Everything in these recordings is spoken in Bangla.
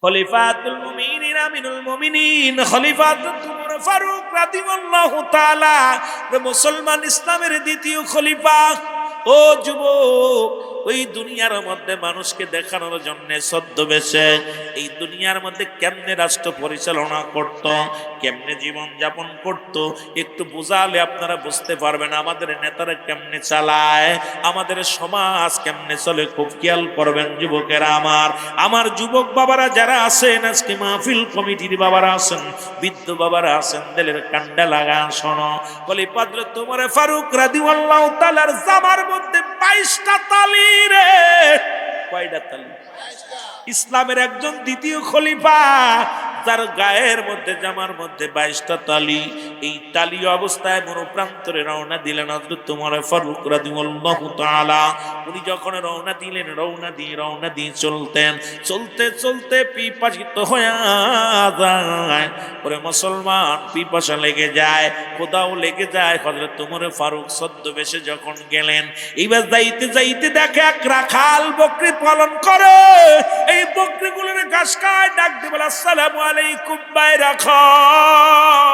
খলিফাতুল মুমিনিন আমিনুল মুমিনিন খলিফাতুল উমর ফারুক রাদিয়াল্লাহু তাআলা মুসলমান ইসলামের দ্বিতীয় খলিফা। ও যুবক, ওই দুনিয়ার মধ্যে মানুষকে দেখানোর জন্য ছদ্মবেশে এই দুনিয়ার মধ্যে কেমনে রাষ্ট্র পরিচালনা করত, কেমনে জীবন যাপন করত, একটু বোঝালে আপনারা বুঝতে পারবেন আমাদের নেতারা কেমনে চালায়, আমাদের সমাজ কেমনে চলে। খুব খেয়াল করবেন যুবকেরা, আমার যুবক বাবারা যারা আছেন, আজকে মাহফিল কমিটির বাবারা আছেন, বৃদ্ধ বাবারা আছেন, দিলের কান্ডা লাগান শোনো। খলিফাতুল উমর ফারুক রাদিয়াল্লাহু তাআলার জামার মধ্যে 22টা তালি রে। কয়টা তালি? ইসলামের একজন দ্বিতীয় খলিফা, যার গায়ের মধ্যে জামার মধ্যে 22টা তালি। এই তালি অবস্থায় মরুপ্রান্তরে রওনা দিলেন হযরত উমর ফারুক রাদিয়াল্লাহু তাআলা। উনি যখন রওনা দিলেন, রওনা দিয়ে চলতেন, চলতে চলতে পিপাসিত হয়ে যায়। ওরে মুসলমান, পিপাসা লেগে যায়, খোদাও লেগে যায়। হযরত উমর ফারুক ছদ্মবেশে যখন গেলেন, এইবার যাইতে যাইতে দেখে এক রাখাল বকরি পালন করে। এই বকরিগুলোর ঘাস খায়, ডাক দিয়ে বলে আসসালামু আলাইকুম ভাই রাখাল।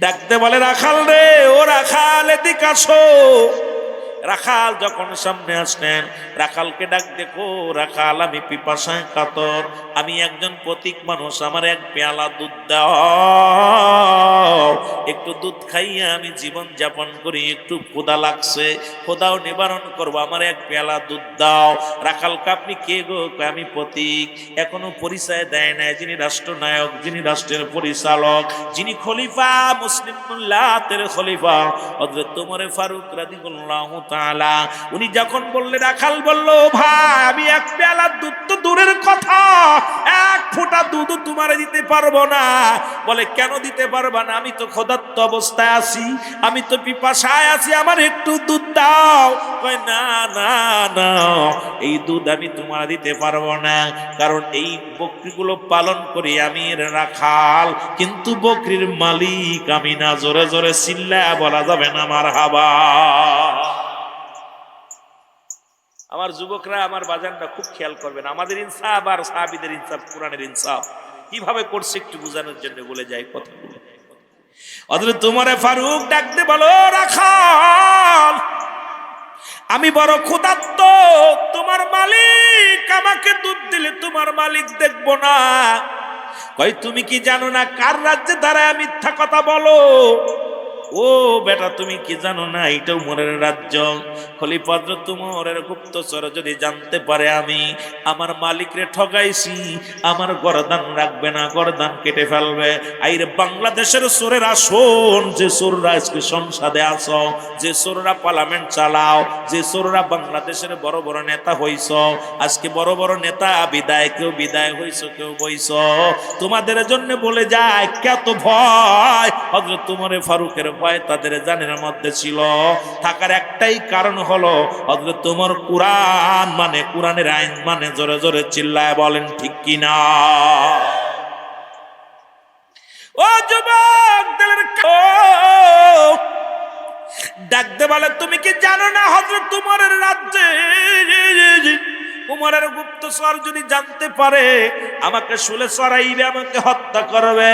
ডাকতে বলে রাখাল রে, ও রাখাল এদিকে আসো। রাখাল যখন সামনে আসলেন, রাখালকে ডাক দেখো, রাখাল আমি পিপাসায় কাতর, আমি একজন পথিক মানুষ, আমার এক পেয়ালা দুধ দাও, একটু দুধ খাইয়া আমি জীবন যাপন করি, একটু ক্ষুধা লাগছে, ক্ষুধাও নিবারণ করবো, আমার এক পেয়ালা দুধ দাও। রাখালকে আপনি কে গো? আমি পথিক। এখনো পরিচয় দেয় নাই যিনি রাষ্ট্রনায়ক, যিনি রাষ্ট্রের পরিচালক, যিনি খলিফা, মুসলিম মিল্লাতের খলিফা হযরত উমর ফারুক রাদিয়াল্লাহু তাআলা। উনি যখন বললেন, রাখাল বলল, ভাই আমি এক পেয়ালা দুধ তো দূরের কথা, এক ফোঁটা দুধও তোমারে দিতে পারবো না। বলে কেন দিতে পারবা না? আমি তো ক্ষুধার্ত অবস্থায় আছি, আমি তো পিপাসায় আছি, আমার একটু দুধ দাও। কয় না না না, এই দুধ আমি তোমার দিতে পারবো না, কারণ এই বকরিগুলো পালন করি আমি রাখাল, কিন্তু বকরির মালিক আমি না। জোরে জোরে চিল্লায়া বলা যাবে না মারহাবা। আমার যুবকরা, আমার বাজানটা খুব খেয়াল করবেন, আমাদের ইনসাফ আর সাহাবীদের ইনসাফ, কোরআনের ইনসাফ কিভাবে করছে একটু বোঝানোর জন্য বলে যায় কথাগুলো। হযরত উমর ফারুক ডাকতে বলো, রাখাল আমি বড় ক্ষুধার্ত, তোমার মালিক আমাকে দুধ দিলে তোমার মালিক দেখবো না। কই তুমি কি জানো না কার রাজ্যে দাঁড়ায় মিথ্যা কথা বলো? ও বেটা, তুমি কি জানো না এটা উমরের রাজ্য? খলিফা হযরত উমরের গুপ্তচর যদি জানতে পারে আমি আমার মালিকরে ঠগাইছি, আমার গর্দান রাখবে না, গর্দান কেটে ফেলবে। আইরে বাংলাদেশের চোরেরা শোন, যে চোররা আজকে সংসদে আছো, যে চোররা পার্লামেন্ট চালাও, যে চোররা বাংলাদেশের বড় বড় নেতা হইছ, আজকে বড় বড় নেতা বিদায়, কেউ বিদায় হইছ, কেউ বইছ, তোমাদের জন্য বলে যায় কত ভয়। হযরত উমর ফারুকের ভয় তাদের জানের মধ্যে ছিল, থাকার একটাই কারণ হলো হযরত উমর কুরআন মানে, কুরআনের আইন মানে। জোরে জোরে চিল্লায় বলেন ঠিক কিনা? ও যুবক, ডাকতে বলে, তুমি কি জানো না হযরত উমরের রাজ্যে উমরের গুপ্তচর যদি জানতে পারে আমাকে শুলে চড়াইবে, আমাকে হত্যা করবে,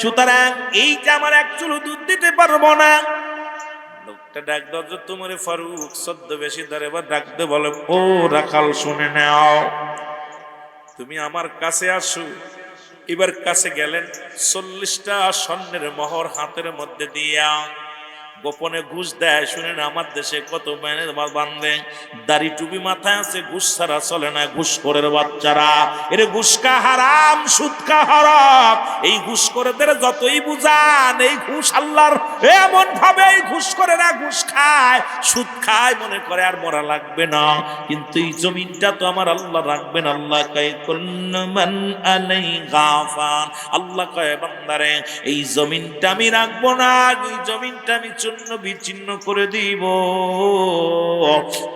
সুতরাং এইটা আমার এক চুলো দুধ দিতে পারবো না। লোকটা ডাক দরজা তোমার ফারুক ছদ্মবেশী ধরে বা ডাকতে বলে, ও রাখাল শুনে নাও, তুমি আমার কাছে আসো। এবার কাছে গেলেন, 40টা স্বর্ণের মোহর হাতের মধ্যে দিয়া গোপনে ঘুষ দেয়। শুনেন আমার দেশে কত বান্ধে দাড়ি টুপি মাথায় আছে, ঘুষ ছাড়া চলে না। ঘুষখোরের বাচ্চারা, এর ঘুষ কা হারাম, সুদ কা হারাম। এই ঘুষখোরদের যতই বুঝান, এই ঘুষ আল্লাহর, এমন ভাবে এই ঘুষখোরেরা ঘুষ খায়, সুদ খায়, মনে করে আর মরা লাগবে না, কিন্তু এই জমিনটা তো আমার আল্লাহ রাখবেন। আল্লাহ কয় কুল্লু মান আলাইহা ফান, আল্লাহ কয় বান্দারে এই জমিনটা আমি রাখবো না, এই জমিনটা আমি চূর্ণ বিচ্ছিন্ন করে দিব।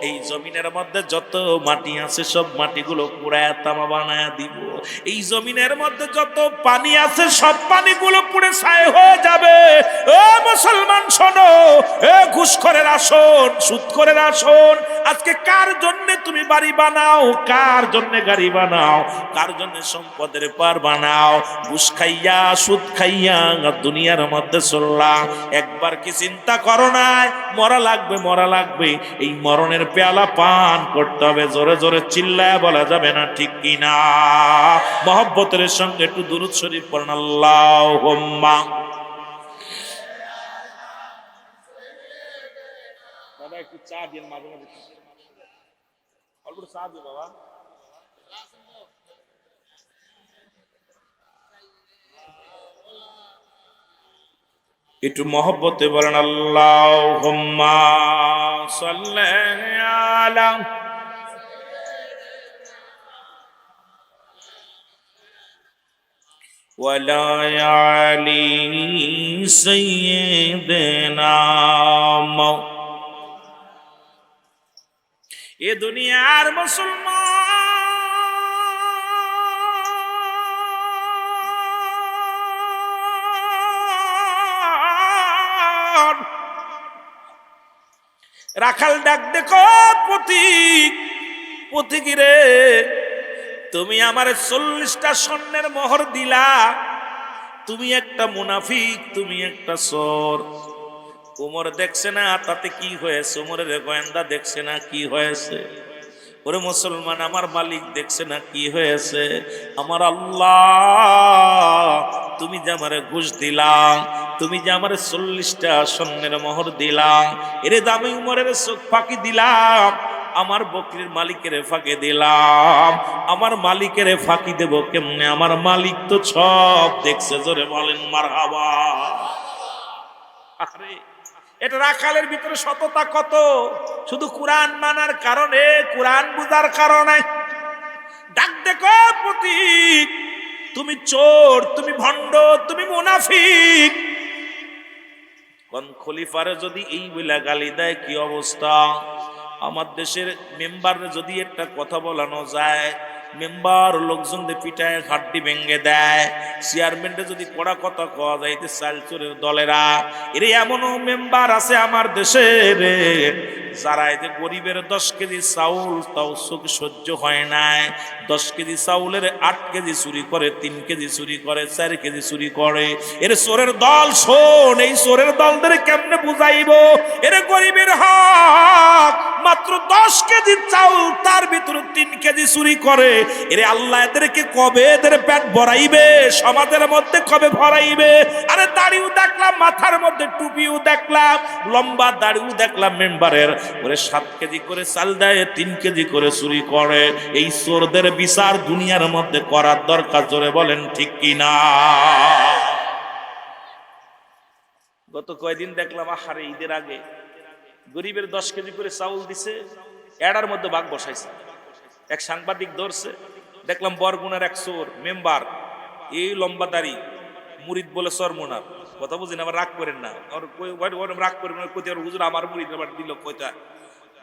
এই জমিনের মধ্যে যত মাটি আছে সব মাটিগুলো পুরায় তামা বানায় দিব। এই জমিনের মধ্যে যত পানি আছে সব পানিগুলো পুড়ে ছাই হয়ে যাবে। ও মুসলমান শোনো, এ ঘুষখোরের আসন, সুদখোরের আসন, আজকে কার জন্য তুমি বাড়ি বানাও, কার জন্য গাড়ি বানাও, কার জন্য সম্পদের পার বানাও? ঘুষ খাইয়া সুদ খাইয়া দুনিয়ার মধ্যে চললাম। একবার কি চিন্তা করো নাই মরা লাগবে, মরা লাগবে? এই মরণের পেয়ালা পান করতে হবে। জোরে জোরে চিল্লায় বলা যাবে না, ঠিক কিনা? মহব্বতের সঙ্গে একটু দুরূদ শরীফ পড়েন, আল্লাহুম্মা। দাদা একটু চা দিন, মাঝে মাঝে অল্প চা দিও বাবা। একটু মহব্বতে বলেন, আল্লাহুম্মা সাল্লি আলা ওয়ালা আলি সাইয়্যিদিনা। এ দুনিয়ার মুসলমান, রাখাল ডাক দেখো, পথিক, পথিকিরে তুমি আমার 40টা স্বর্ণের মোহর দিলা, তুমি একটা মুনাফিক, তুমি একটা চোর। উমর দেখছে না তাতে কি হয়েছে? উমরের গোয়েন্দা দেখছে না কি হয়েছে? ওরে মুসলমান, আমার মালিক দেখছে না কি হয়েছে? আমার আল্লাহ, তুমি যে আমারে ঘুষ দিলাম, তুমি যে আমারে 40টা স্বর্ণের মোহর দিলাম, এরে দামি উমরের চোখ ফাঁকি দিলাম, আমার বকরির মালিকের ফাঁকি দিলাম, আমার মালিকের ফাঁকি দেব কেমনে? আমার মালিক তো সব দেখছে। জোরে বলেন মারহাবা। আরে এটা রাখালের ভিতরে সততা কত! শুধু কোরআন মানার কারণে, কোরআন বুঝার কারণে। ডাক দেখো পথিক, তুমি চোর, তুমি ভণ্ড, তুমি মুনাফিক। কোন খলিফারে যদি এই বলে গালি দেয় কি অবস্থা? আমার দেশের মেম্বারে যদি একটা কথা বলানো যায়, মেম্বার লোকজনদের পিঠায় হাড্ডি ভেঙে দেয়। চেয়ারম্যানটা যদি কড়া কথা কওয়া যায়, চাল চোরের দলেরা, এর এমনও মেম্বার আছে আমার দেশে রে, যারা এই যে গরিবের 10 কেজি চাউল তাও চোখ সহ্য হয় নাই, 10 কেজি চাউলের 8 কেজি চুরি করে, 3 কেজি চুরি করে, 4 কেজি চুরি করে। এর চোরের দল শোন, এই চোরের দলদের কেমনে বুঝাইবো? এর গরিবের হক মাত্র 10 কেজি চাউল, তার ভিতরে 3 কেজি চুরি করে। এরে আল্লাহ এদেরকে কবে এদের পেট ভরাইবে? সমাজের মধ্যে কবে ভরাইবে? আরে দাড়িও দেখলাম, মাথার মধ্যে টুপিও দেখলাম, লম্বা দাড়িও দেখলাম মেম্বারের। ওরে 7 কেজি করে চাল দেয়, 3 কেজি করে চুরি করে। এই চোরদের বিচার দুনিয়ার মধ্যে করার দরকার। জোরে বলেন ঠিক কিনা? গত কয়দিন দেখলাম, আহারে ঈদের আগে গরিবের 10 কেজি করে চাউল দিছে, এডার মধ্যে ভাগ বসাইছে। এক সাংবাদিক ধরছে, দেখলাম বরগুনার এক চোর মেম্বার, এই লম্বা দাড়ি, মুরিদ বলে সরমোনার। কথা বুঝিন, আবার রাগ করেন না, রাগ করেন না। কই হুজুর আমার মুরিদ আবার দিল কয়টা?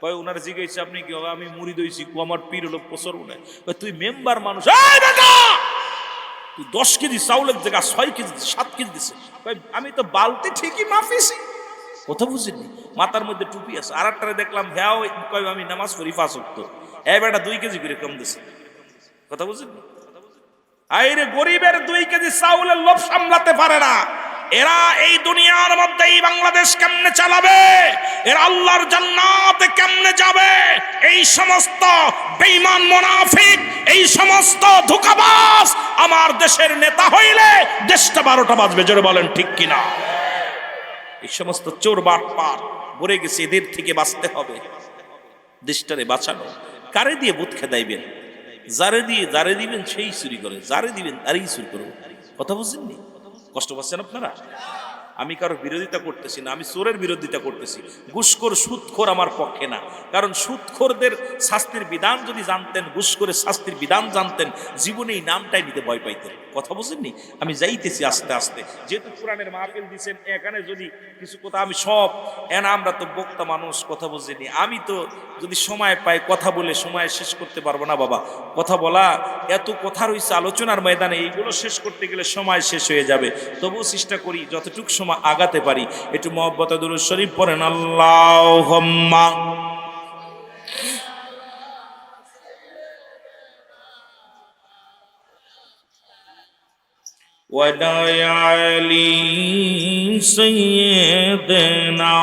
কয় ওনার জিজ্ঞাসা আপনি কি? আমি মুরিদ হইছি, আমার পীর হলো সরমোনার। তুই মেম্বার মানুষ, তুই 10 কেজি চাউলের জায়গা 6 কেজি 7 কেজি দিছে। আমি তো বালতি ঠিকই মাফিছি। কথা বুঝিনি, মাথার মধ্যে টুপি আছে। আর একটারে দেখলাম হ্যাঁ কয় আমি নামাজ পড়ি 5 ওয়াক্ত, এই বেটা 2 কেজি করে কম দিছে। কথা বুঝিনি? আইরে গরিবের 2 কেজি চাউলের লোভ সামলাতে পারে না। এরা এই দুনিয়ার মধ্যে এই বাংলাদেশ কেমনে চালাবে? এরা আল্লাহর জান্নাতে কেমনে যাবে? এই সমস্ত বেঈমান মুনাফিক, এই সমস্ত ধোঁকাবাজ আমার দেশের নেতা হইলে দেশটা 12টা বাজবে। জোরে বলেন ঠিক কিনা? এই সমস্ত চোর বাটপার ভরে গেছে, এদের থেকে বাঁচতে হবে। দেশটারে বাঁচানো। কারে দিয়ে বুথ খেদাইবেন? যারে দিবেন সেই চুরি করে, যারে দিবেন তারই চুরি করবো। কথা বুঝছেননি? কষ্ট পাচ্ছেন আপনারা? আমি কারো বিরোধিতা করতেছি না, আমি চোরের বিরোধিতা করতেছি। ঘুষখোর সুদখোর আমার পক্ষে না, কারণ সুদখোরদের শাস্তির বিধান যদি জানতেন, ঘুষখোরের শাস্তির বিধান জানতেন, জীবনে এই নামটাই নিতে ভয় পাইতেন। কথা বুঝেননি? আমি যাইতেছি আস্তে আস্তে, যেহেতু কোরআনের মাহফিল দিচ্ছেন, এখানে যদি কিছু কথা আমি সব আমরা তো বক্তা মানুষ, কথা বুঝিনি। আমি তো যদি সময় পাই কথা বলে সময় শেষ করতে পারবো না বাবা। কথা বলা এত কথা রয়েছে আলোচনার ময়দানে, এইগুলো শেষ করতে গেলে সময় শেষ হয়ে যাবে। তবুও চেষ্টা করি যতটুকু সময় আগাতে পারি। একটু মহব্বতে দুরূদ শরীফ পড়েন, আল্লাহুম্মা ওয়ালি সাইয়্যিদিনা।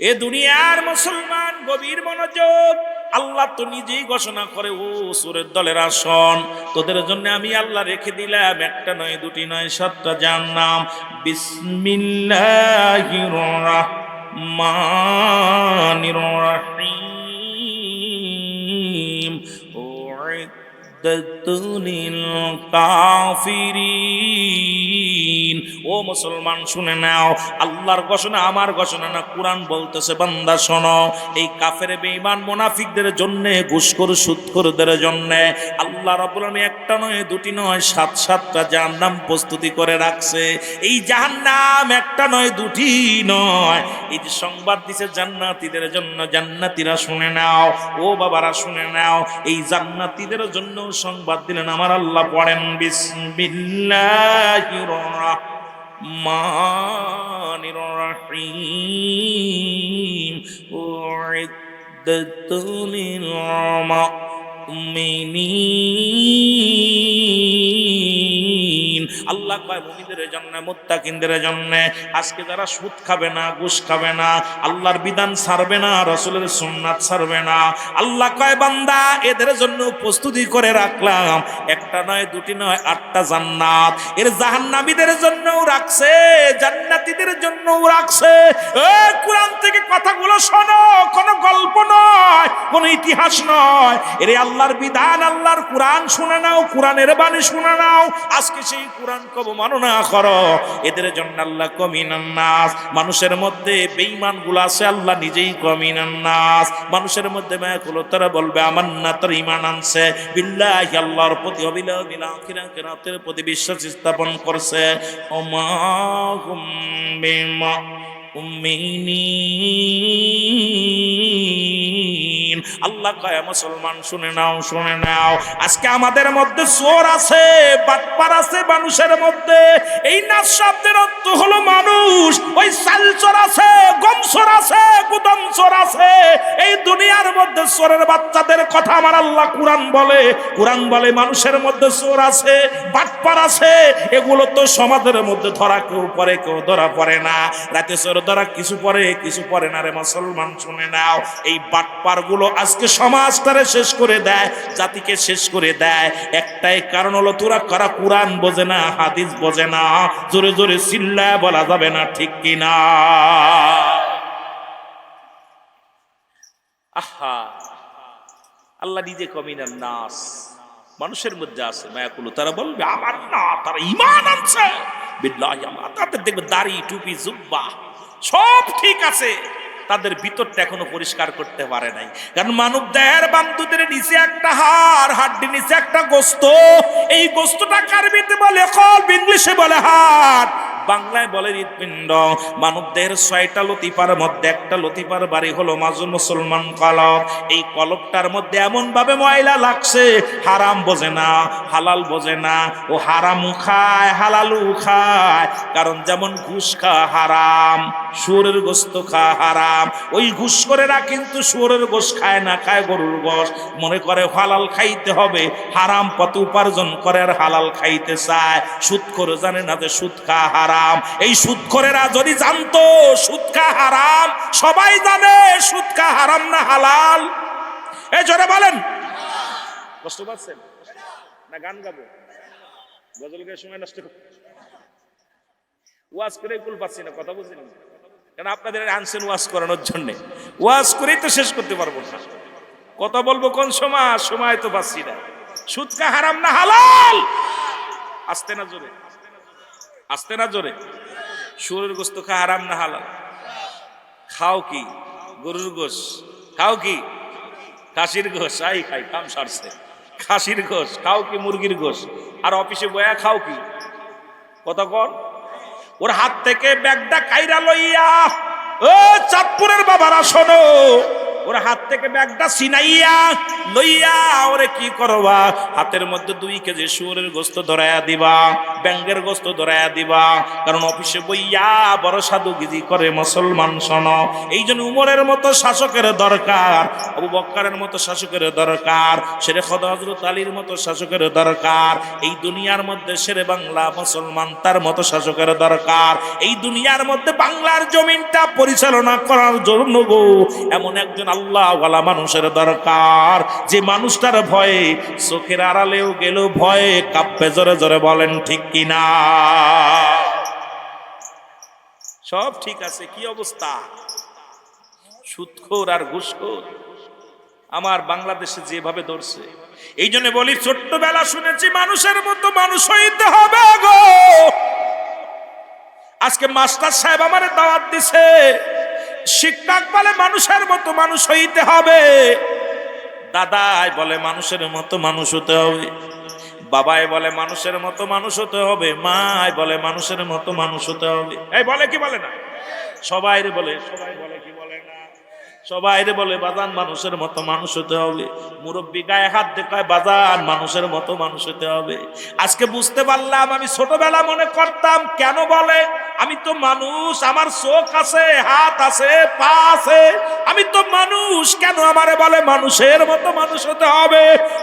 এ দুনিয়ার মুসলমান গভীর মনোযোগ। আল্লাহ তো নিজেই ঘোষণা করে, ও সূরের দলের আসন, তোদের জন্য আমি আল্লাহ রেখে দিলাম একটা নয়, দুটি নয়, 7টা জাহান্নাম। বিসমিল্লাহির রাহমানির রাহিম। উইদ্দাতুল কাফিরিন। ও মুসলমান শুনে নাও, আল্লাহর ঘোষণা, আমার ঘোষণা না। কোরআন বলতেছে, বান্দা শোনো, এই কাফের বেঈমান মুনাফিকদের জন্য, ঘুষখোর সুদখোরদের জন্য আল্লাহ রাব্বুল আলামিন একটা নয়, দুটি নয়, 7টা জাহান্নাম প্রস্তুতি করে রাখছে। এই জাহান্নাম একটা নয়, দুটি নয়। এই যে সংবাদ দিছে জান্নাতীদের জন্য, জান্নাতীরা শুনে নাও, ও বাবারা শুনে নাও, এই জান্নাতীদের জন্য সংবাদ দিলেন আমার আল্লাহ। পড়েন, বিসমিল্লাহির রাহমানির রাহিম। উইদ্দাতুল মুমিনিন। আল্লাহ কয় মুমিনদের জন্য, মুত্তাকিনদের জন্য। আজকে যারা সুদ খাবে না, ঘুষ খাবে না, আল্লাহর বিধান ছাড়বে না, রাসূলের সুন্নাত ছাড়বে না, আল্লাহ কয় বান্দা এদের জন্য প্রস্তুতি করে রাখলাম একটা নয়, দুটি নয়, 8টা জান্নাত। এর জাহান্নামীদের জন্যও রাখছে, জান্নাতীদের জন্যও রাখছে। এই কোরআন থেকে কথাগুলো শোনো, কোনো গল্প নয়, কোনো ইতিহাস নয়। এর আল্লাহর বিধান, আল্লাহর কোরআন শুনে নাও, কোরআনের বাণী শুনে নাও। আজকে সেই কোরআন অবমাননা করো, এদের জন্য আল্লাহ কমিনান নাস। মানুষের মধ্যে বেঈমান গুলো আছে, আল্লাহ নিজেই কমিনান নাস। মানুষের মধ্যে মায়াকুলো, তারা বলবে আমান্না, তার ঈমান আনছে বিল্লাহি, আল্লাহর প্রতি, অবিল আখিরাতের প্রতি বিশ্বাস স্থাপন করছে। ওমা হুম বিমুমিনিন। আল্লাহ কয় মুসলমান শুনে নাও, শুনে নাও, আজকে আমাদের মধ্যে চোর আছে, বাটপার আছে মানুষের মধ্যে। এই নাস শব্দের অর্থ হলো মানুষ। ওই চাল চোর আছে, গম চোর আছে, গুদাম চোর আছে। এই দুনিয়ার মধ্যে চোরের বাচ্চাদের কথা আমার আল্লাহ কোরআন বলে। কোরআন বলে মানুষের মধ্যে চোর আছে, বাটপার আছে। এগুলো তো সমাজের মধ্যে ধরা কেউ পড়ে, কেউ ধরা পড়ে না। রাতে চোর ধরা কিছু পড়ে, কিছু পড়ে না রে মুসলমান শুনে নাও। এই বাটপার গুলো আজকে সমাজটারে শেষ করে দেয়, জাতিকে শেষ করে দেয়। একটাই কারণ হলো, তোরা কারা কোরআন বোঝে না, হাদিস বোঝে না। জোরে জোরে চিল্লায় বলা যাবে না, ঠিক কিনা? আহা, আল্লাহ নিজে কমিনান নাস, মানুষের মধ্যে আছে মায়াকুলু, তারা বলবে আমার না, তারা ঈমান আনছে বিল্লাহি। তাদের দেখবে দাড়ি, টুপি, জুব্বা সব ঠিক আছে, তাদের ভিতরটা এখনো পরিষ্কার করতে পারে নাই। কারণ মানব দেহের বান্তুদের নিচে একটা হাড়, হাড্ডির নিচে একটা গোস্ত। এই গোস্তটা কারবিতে বলে কলব, ইংলিশে বলে হার্ট, বাংলায় বলে হৃৎপিণ্ড। মানব দেহের 6টা লতিফার মধ্যে একটা লতিফার বাড়ি হলো মাজুল মুসলমান কলব। এই কলবটার মধ্যে এমন ভাবে ময়লা লাগছে, হারাম বোঝে না, হালাল বোঝে না। ও হারামও খায়, হালালও খায়। কারণ যেমন ঘুষ খাওয়া হারাম, শুয়োরের গোস্ত খাওয়া হারাম। ওই ঘুষখোরেরা কিন্তু শুয়োরের গোশ খায় না, খায় গরুর গোশ। মনে করে হালাল খাইতে হবে, হারাম পথে উপার্জন করে আর হালাল খাইতে চায়। সুদখোর জানে না যে সুদ খাওয়া হারাম। এই সুদখোরেরা যদি জানতো সুদ খাওয়া হারাম, সবাই জানে সুদ খাওয়া হারাম না হালাল। এই জোরে বলেন, কষ্ট পাচ্ছেন না? গান গাবো, গজল গায়ে সময় নষ্ট, ওয়াজ করে কুল পাচ্ছি না, কথা বুঝলেন? কারণ আপনাদের আনছেন ওয়াজ করানোর জন্যে, ওয়াজ করেই তো শেষ করতে পারবো না। কথা বলবো কোন সময়, সময় তো পাচ্ছি না। সুদ খাওয়া হারাম না হালাল? আস্তে না জোরে, আস্তে না জোরে। শুয়োরের গোস্ত খাওয়া হারাম না হালাল? খাও কি? গরুর গোশ খাও কি? খাসির গোশ? আই খাই, কাম সারছে। খাসির গোশ খাও কি? মুরগির গোশ? আর অফিসে বয়া খাও কি? কত কর? ওর হাত থেকে ব্যাগটা কাইরা লইয়া, ও চাঁদপুরের বাবারা শোনো, ওর হাত থেকে ব্যাগটা ছিনাইয়া লইয়া ওরে কি করবা? হাতের মধ্যে 2 কেজি শুয়োরের গোস্ত ধরাইয়া দিবা, ব্যাঙ্গের গোস্ত ধরাইয়া দিবা। কারণ অফিসে বইয়া বড় সাধুগিরি করে মুসলমান শোনো। এই জন্য উমরের মতো শাসকের দরকার, আবু বকরের মতো শাসকের দরকার, শেরে খোদা হযরত আলীর মতো শাসকের দরকার। এই দুনিয়ার মধ্যে শেরে বাংলা মুসলমান তার মতো শাসকের দরকার। এই দুনিয়ার মধ্যে বাংলার জমিনটা পরিচালনা করার জন্য গো এমন একজন আল্লাহ ওয়ালা মানুষের দরকার, যে মানুষটার ভয়ে চোখের আড়ালেও গেল ভয়ে কাঁপবে। জোরে জোরে বলেন ঠিক কিনা? সব ঠিক আছে, কি অবস্থা? সুদখোর আর ঘুষখোর আমার বাংলাদেশে যেভাবে ধরছে, এই জন্য বলি ছোট্টবেলা শুনেছি মানুষের মতো মানুষ হইতে হবে গো। আজকে মাস্টার সাহেব আমারে দাওয়াত দিছে, শিক্ষক বলে মানুষের মতো মানুষ হইতে হবে, দাদাই বলে মানুষের মতো মানুষ হতে হবে, বাবাই বলে মানুষের মতো মানুষ হতে হবে, মাই বলে মানুষের মতো মানুষ হতে হবে। এই বলে কি বলে না? সবাই বলে, সবাই বলে কি বলে না? সবাই বলে বাজান মানুষের মতো মানুষ হতে হবে। মুরব্বী গায়ে হাত দেখায় বাজান মানুষের মতো মানুষ হতে হবে। আজকে বুঝতে পারলাম, আমি ছোটবেলা মনে করতাম কেন বলে, আমি তো মানুষ, আমার চোখ আছে, হাত আছে, পা আছে, আমি তো মানুষ, কেন আমারে বলে মানুষের মতো মানুষ হতে হবে?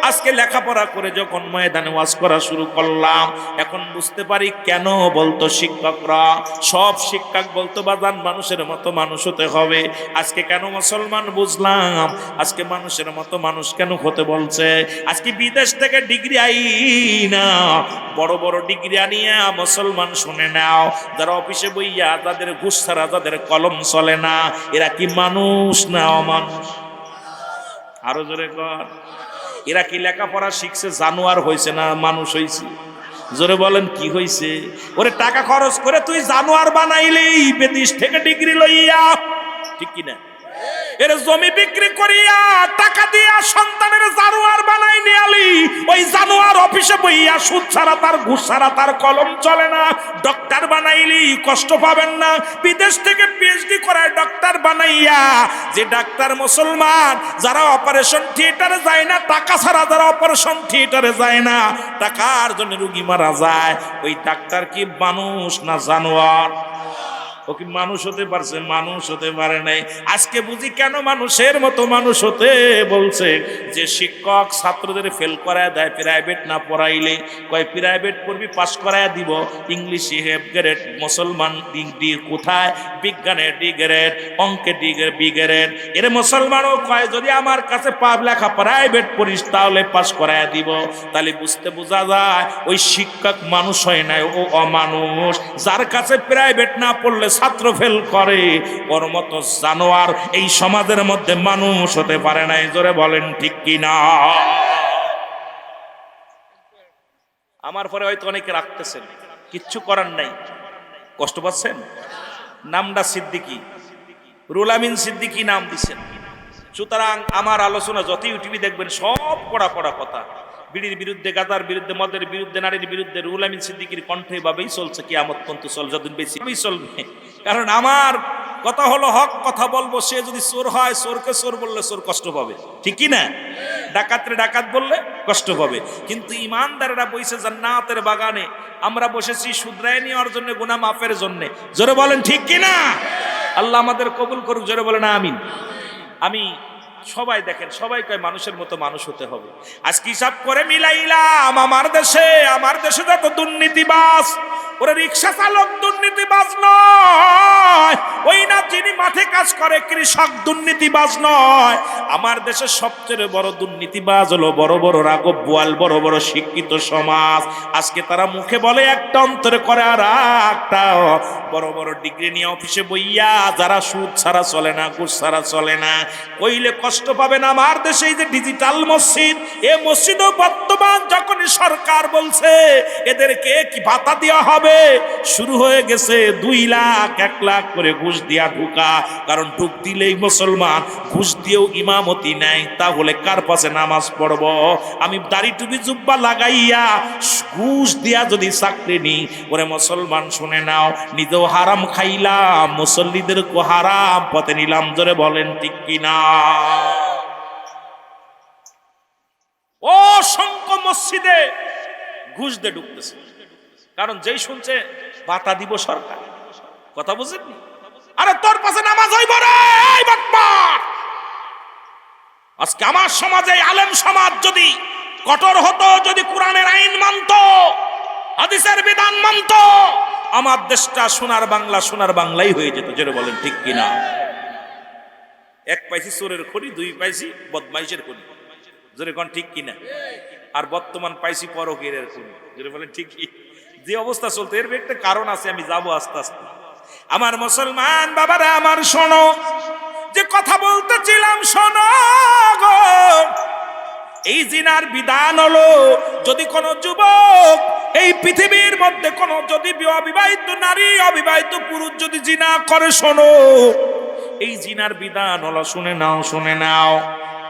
আজকে লেখাপড়া করে যখন ময়দানে ওয়াজ করা শুরু করলাম, এখন বুঝতে পারি কেন বলতো শিক্ষকরা, সব শিক্ষক বলতো বাজান মানুষের মতো মানুষ হতে হবে। আজকে কেন মুসলমান বুঝলাম, আজকে মানুষের মতো মানুষ কেন হতে বলছে। আজকে বিদেশ থেকে ডিগ্রি আই না, বড় বড় ডিগ্রি আনিয়া মুসলমান শুনে নাও, যারা অফিসে বইয়া তাদের ঘুষ ছাড়া তাদের কলম চলে না, এরা কি মানুষ না অমানুষ? আরো জোরে কর। এরা কি লেখাপড়া শিখছে, জানোয়ার হয়েছে না মানুষ হয়েছে? জোরে বলেন কি হয়েছে? ওরে টাকা খরচ করে তুই জানোয়ার বানাইলি বিদেশ থেকে ডিগ্রি লইয়া, ঠিক কিনা? এর জমি বিক্রি করিয়া টাকা দিয়া সন্তানের জানোয়ার বানাই নিয়ালি, ওই জানোয়ার অফিসে বইয়া সুদ ছাড়া তার ঘুষ ছাড়া তার কলম চলে না। ডক্টর বানাইলি কষ্ট পাবেন না, বিদেশ থেকে পিএইচডি করায় ডক্টর বানাইয়া, যে ডাক্তার মুসলমান যারা অপারেশন থিয়েটারে যায় না, টাকা ছাড়া যারা অপারেশন থিয়েটারে যায় না, টাকার জন্য রোগী মারা যায়, ওই ডাক্তার কি মানুষ না জানোয়ার? ও কি মানুষ হতে পারছে? মানুষ হতে পারে নাই। আজকে বুঝি কেন মানুষের মতো মানুষ হতে বলছে। যে শিক্ষক ছাত্রদের ফেল করায় দেয় প্রাইভেট না পড়াইলে, কয় প্রাইভেট পড়বি পাস করায় দিব, ইংলিশে হেফ গ্রেড, মুসলমান ডি কোথায়, বিজ্ঞানের ডি গ্রেড, অঙ্কে বি গ্রেড। এর মুসলমানও কয় যদি আমার কাছে লেখা প্রাইভেট পড়িস তাহলে পাস করায় দিব। তাহলে বোঝা যায় ওই শিক্ষক মানুষ হয় নাই, ও অমানুষ। যার কাছে প্রাইভেট না পড়লে ছাত্র ফেল করে, ওর মতো জানোয়ার এই সমাজের মধ্যে মানুষ হতে পারে নাই। জোরে বলেন ঠিক কিনা? আমার পরে হয়তো অনেকে রাখতেছেন, কিচ্ছু করার নাই, কষ্ট পাচ্ছেন। নামটা সিদ্দিকী, রুহুল আমিন সিদ্দিকী নাম দিচ্ছেন। সুতরাং আমার আলোচনা যত ইউটিউবে দেখবেন সব কড়া কড়া কথা, বিড়ির বিরুদ্ধে, গাঁজার বিরুদ্ধে, মদের বিরুদ্ধে, নারীর বিরুদ্ধে। রুহুল আমিন সিদ্দিকীর কণ্ঠে এভাবেই চলছে, কিয়ামত পর্যন্ত চল, যতদিন বেশি চলবে। কারণ আমার কথা হলো হক কথা বলবো। সে যদি চোর হয়, চোরকে চোর বললে চোর কষ্ট পাবে, ঠিক কি না? ডাকাতরে ডাকাত বললে কষ্ট পাবে। কিন্তু ইমানদারেরা বইছে জান্নাতের বাগানে, আমরা বসেছি শুধরায় নেওয়ার জন্য, গুনাহ মাফের জন্য। জোরে বলেন ঠিক কি না? আল্লাহ আমাদের কবুল করুক। জোরে বলেন আমিন। আমি সবাই দেখেন, সবাই কয় মানুষের মতো মানুষ হতে হবে। আজকে হিসাব করে মিলাইলাম, আমার দেশে যত দুর্নীতিবাজ, ওরে রিক্সা চালক দুর্নীতিবাজ নয়, ওই না যিনি মাঠে কাজ করে কৃষক দুর্নীতিবাজ নয়। আমার দেশের সবচেয়ে বড় দুর্নীতিবাজ হলো বড় বড় রাঘব বোয়াল, বড় বড় শিক্ষিত সমাজ। আজকে তারা মুখে বলে একটা, অন্তরে করে আর একটা। বড় বড় ডিগ্রি নিয়ে অফিসে বইয়া যারা সুদ ছাড়া চলে না, ঘুষ ছাড়া চলে না, কইলে কষ্ট পাবেন। আমার দেশে এই যে ডিজিটাল মসজিদ, এ মসজিদও বর্তমান যখন সরকার বলছে এদেরকে কি ভাতা দেওয়া হবে, শুরু হয়ে গেছে 2 লাখ 1 লাখ করে ঘুষ দিয়া ঢুকা। কারণ ঢুক দিলেই মুসলমান, ঘুষ দিয়েও ইমামতি নেয়, তাহলে কার পাশে নামাজ পড়ব? আমি দাড়ি টুপি জুব্বা লাগাইয়া ঘুষ দিয়া যদি চাকরি নি, ওরে মুসলমান শুনে নাও, নিজেও হারাম খাইলাম, মুসল্লিদেরকে হারাম পথে নিলাম। জোরে বলেন ঠিক কিনা? অসংখ্য মসজিদে ঘুষ দিয়ে ঢুকতেছে, কারণ যেই শুনছে ভাতা দিব সরকার। কথা বুঝেননি? আরে তোর পাশে নামাজ হইব রে এই বাটপার। আজকে আমার সমাজে আলেম সমাজ যদি কঠোর হতো, যদি কোরআনের আইন মানত, হাদিসের বিধান মানত, আমার দেশটা সোনার বাংলা, সোনার বাংলাই হয়ে যেত। যেটা বলেন ঠিক কিনা? 1 পাইছি চোরের খড়ি, 2 পাইছি বদমাইশের খড়ি। জোরে কোন ঠিক কিনা? আর বর্তমান পাইছি পরকীরের খড়ি। জোরে বলেন ঠিক কি? যে অবস্থা চলতে, এর একটা কারণ আছে, আমি যাবো আস্তে আস্তে। আমার মুসলমান বাবারা আমার, শোনো, যে কথা বলতেছিলাম শোনো গো। এই জিনার বিধান হলো, যদি কোনো যুবক এই পৃথিবীর মধ্যে কোনো যদি অবিবাহিত নারী, অবিবাহিত পুরুষ যদি জিনা করে, শোনো, এই জিনার বিধান হলো, শুনে নাও, শুনে নাও,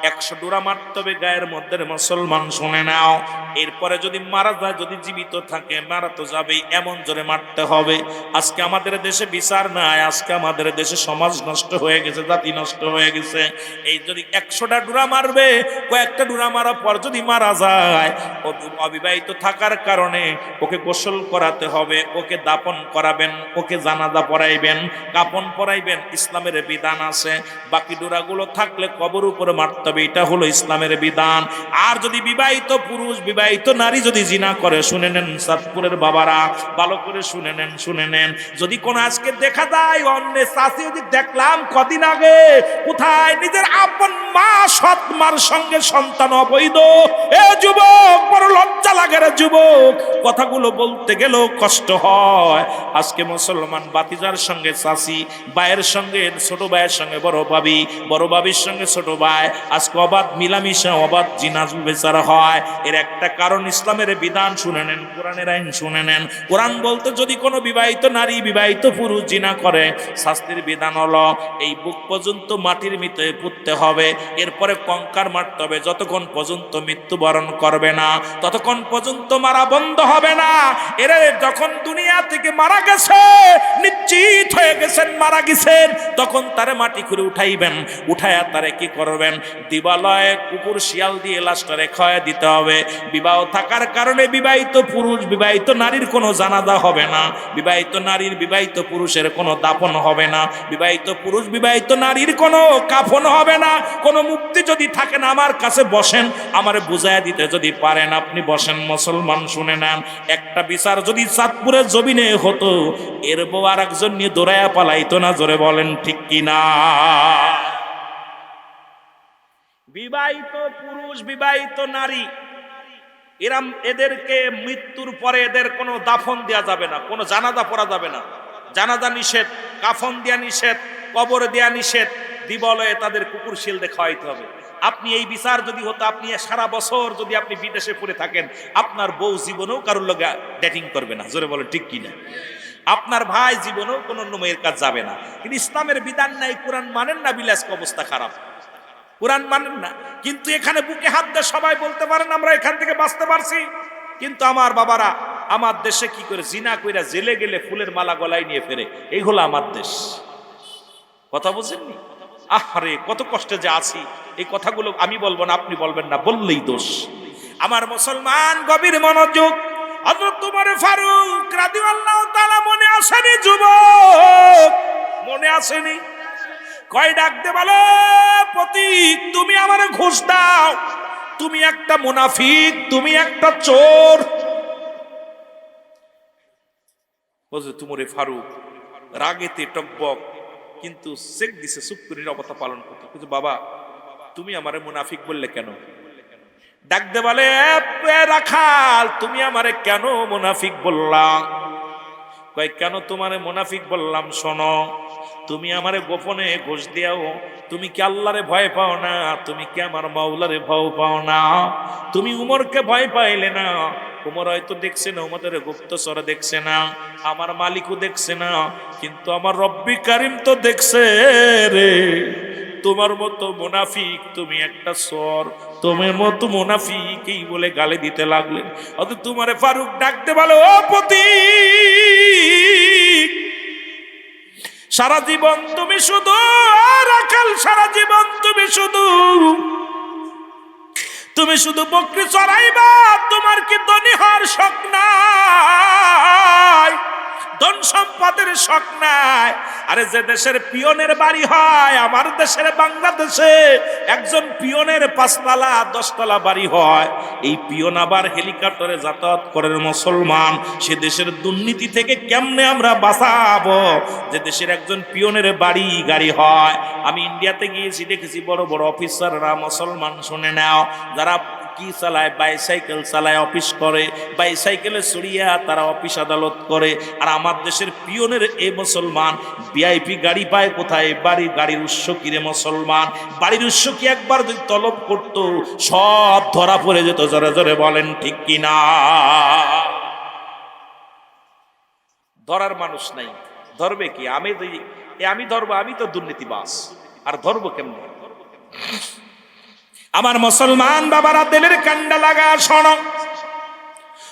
100 ডোরা মারতে হবে গায়ের মধ্যে। মুসলমান শুনে নাও, এরপরে যদি মারা যায়, যদি জীবিত থাকে, মারা তো যাবেই, এমন জোরে মারতে হবে। আজকে আমাদের দেশে বিচার নাই, আজকে আমাদের দেশে সমাজ নষ্ট হয়ে গেছে, জাতি নষ্ট হয়ে গেছে। এই যদি 100টা ডোরা মারবে, কয়েকটা ডোরা মারার পর যদি মারা যায়, অবিবাহিত থাকার কারণে ওকে গোসল করাতে হবে, ওকে দাপন করাবেন, ওকে জানাজা পড়াইবেন, কাপন পরাইবেন, ইসলামের বিধান আছে। বাকি ডোরাগুলো থাকলে কবর উপরে মারতে হবে, এটা হলো ইসলামের বিধান। আর যদি বিবাহিত পুরুষ, বিবাহিত নারী যদি জিনা করে, শুনে নেন চাঁদপুরের বাবারা, ভালো করে শুনে নেন, শুনে নেন। যদি কোন আজকে দেখা যায়, অন্য চাষি যদি দেখলাম কদিন আগে, কোথায় নিজের আপন মা, সৎ মার সঙ্গে সন্তান অবৈধ, এ যুবক বড় লজ্জা লাগে রে যুবক, কথাগুলো বলতে গেলেও কষ্ট হয়। আজকে মুসলমান বাতিজার সঙ্গে চাষি, ভাইয়ের সঙ্গে ছোট ভাইয়ের সঙ্গে বড় ভাবি, বড় ভাবির সঙ্গে ছোট ভাই, আজকে অবাধ মিলামিশা, অবাধ জিনাজ বিচার হয়। এর একটা কারণ ইসলামের বিধান শুনে নেন, কোরআনের আইন শুনে নেন। কোরআন বলতে, যদি কোনো বিবাহিত নারী, বিবাহিত পুরুষ জিনা করে, শাস্তির বিধান হলো এই বুক পর্যন্ত মাটির ভিতরে পুঁততে হবে, এরপরে কঙ্কার মারতে হবে। যতক্ষণ পর্যন্ত মৃত্যুবরণ করবে না, ততক্ষণ পর্যন্ত মারা বন্ধ হবে না। এরা যখন দুনিয়া থেকে মারা গেছে, নিশ্চিত হয়ে গেছেন মারা গেছেন, তখন তারে মাটি করে উঠাইবেন, উঠাইয়া তারে কি করবেন? দিবালয়ে কুকুর শিয়াল দিয়ে লাশটারে খাওয়া দিতে হবে। বিবাহ থাকার কারণে বিবাহিত পুরুষ, বিবাহিত নারীর কোনো জানাজা হবে না, বিবাহিত নারীর, বিবাহিত পুরুষের কোনো দাফন হবে না, বিবাহিত পুরুষ, বিবাহিত নারীর কোনো কাফন হবে না। কোনো মুক্তি যদি থাকে না, আমার কাছে বসেন, আমারে বুঝাইয়া দিতে যদি পারেন, আপনি বসেন। মুসলমান শুনে নেন, একটা বিচার যদি চাঁদপুরের জমিনে হতো, এর বউ আর একজন নিয়ে দৌড়াইয়া পালাইতো না। জোরে বলেন ঠিক কিনা? বিবাহিত পুরুষ, বিবাহিত নারী, এরাম এদেরকে মৃত্যুর পরে এদের কোনো দাফন দেয়া যাবে না, কোনো জানাজা পড়া যাবে না। জানাজা নিষেধ, কাফন দেয়া নিষেধ, কবর দেয়া নিষেধ, দিবালয়ে তাদের কুকুর শিল দিয়ে খাওয়াইতে হবে। আপনি এই বিচার যদি হতো, আপনি সারা বছর যদি আপনি বিদেশে পড়ে থাকেন, আপনার বউ জীবনেও কারোর লগে ডেটিং করবে না। জোরে বলে ঠিক কিনা? আপনার ভাই জীবনেও কোনো অন্য মেয়ের কাছে যাবে না। কিন্তু ইসলামের বিধান নাই, কোরআন মানেন না, বিলাস অবস্থা খারাপ, কোরআন মানেন না। কিন্তু এখানে বুকে হাত দিয়ে সবাই বলতে পারেন আমরা এখান থেকে বাঁচতে পারছি। কিন্তু আমার বাবারা, আমার দেশে কি করে জিনা কইরা জেলে গেলে ফুলের মালা গলায় নিয়ে ফেরে, এই হলো আমার দেশ। কথা বুঝেননি? আরে কত কষ্টে যে আছি, এই কথাগুলো আমি বলবো না, আপনি বলবেন না, বললেই দোষ। আমার মুসলমান গভীর মনোযোগ, হযরত ওমর ফারুক রাদিয়াল্লাহু তাআলা মনে আসেনি যুবক? মনে আসেনি? কয় ডাক দে বলে, প্রতীক তুমি আমারে ঘুষ দাও, তুমি একটা মুনাফিক, তুমি একটা চোর। হযরত উমরে ফারুক রাগেতে টকবক, কিন্তু চেক দিছে, চুপ করে নিরাপত্তা পালন করতে। কিন্তু বাবা তুমি আমারে মুনাফিক বললে কেন? ডাক দে বলে, এ রাখাল, তুমি আমারে কেন মুনাফিক বললা? কয়, কেন তোমারে মুনাফিক বললাম? শোনো, তুমি আমারে গোপনে ঘুষ দিয়াও, তুমি কি আল্লাহরে ভয় পাও না? তুমি কি আমার মাওলারে ভয় পাও না? তুমি উমরকে ভয় পাইলে না। উমর হয়তো দেখছে না, উমরের গুপ্তচর দেখছে না, আমার মালিকও দেখছে না, কিন্তু আমার রব্বি কারিম তো দেখছে রে। তোমার মতো মুনাফিক তুমি একটা সর, তোমার মতো মুনাফিক, এই বলে গালি দিতে লাগলেন। অত তোমারে ফারুক ডাকতে বলো, ও পতি, সারা জীবন তুমি শুধু রাখাল, সারা জীবন তুমি শুধু বকরি চড়াইবা, তোমার কি ধনী হওয়ার শখ নাই? ধন সম্পদের শখ নাই? আরে যে দেশের পিয়নের বাড়ি হয়, আমার দেশের বাংলাদেশে একজন পিয়নের 5 তলা 10 তলা বাড়ি হয়। এই পিয়ন আবার হেলিকপ্টারে যাতায়াত করে মুসলমান। সে দেশের দুর্নীতি থেকে কেমনে আমরা বাঁচাবো? যে দেশের একজন পিয়নের বাড়ি গাড়ি হয়। আমি ইন্ডিয়াতে গিয়েছি, দেখেছি বড় বড় অফিসাররা মুসলমান, শুনে নাও, যারা কি চালায়, বাইসাইকেল চালায়, অফিস করে, বাইসাইকেলে চড়িয়া তারা অফিস আদালত করে। আর আমার দেশের পিয়নের এই মুসলমান ভিআইপি গাড়ি পায় কোথায়? গাড়ির উৎস কিরে মুসলমান? বাড়ির উৎস কি একবার যদি তলব করতো, সব ধরা পড়ে যেত। জোরে জোরে বলেন ঠিক কিনা? ধরার মানুষ নাই, ধরবে কি? আমি ধরবো? আমি তো দুর্নীতিবাজ, আর ধরবো কেমনে? আমার মুসলমান বাবারা, দিলের কান্ডা লাগা শোনো।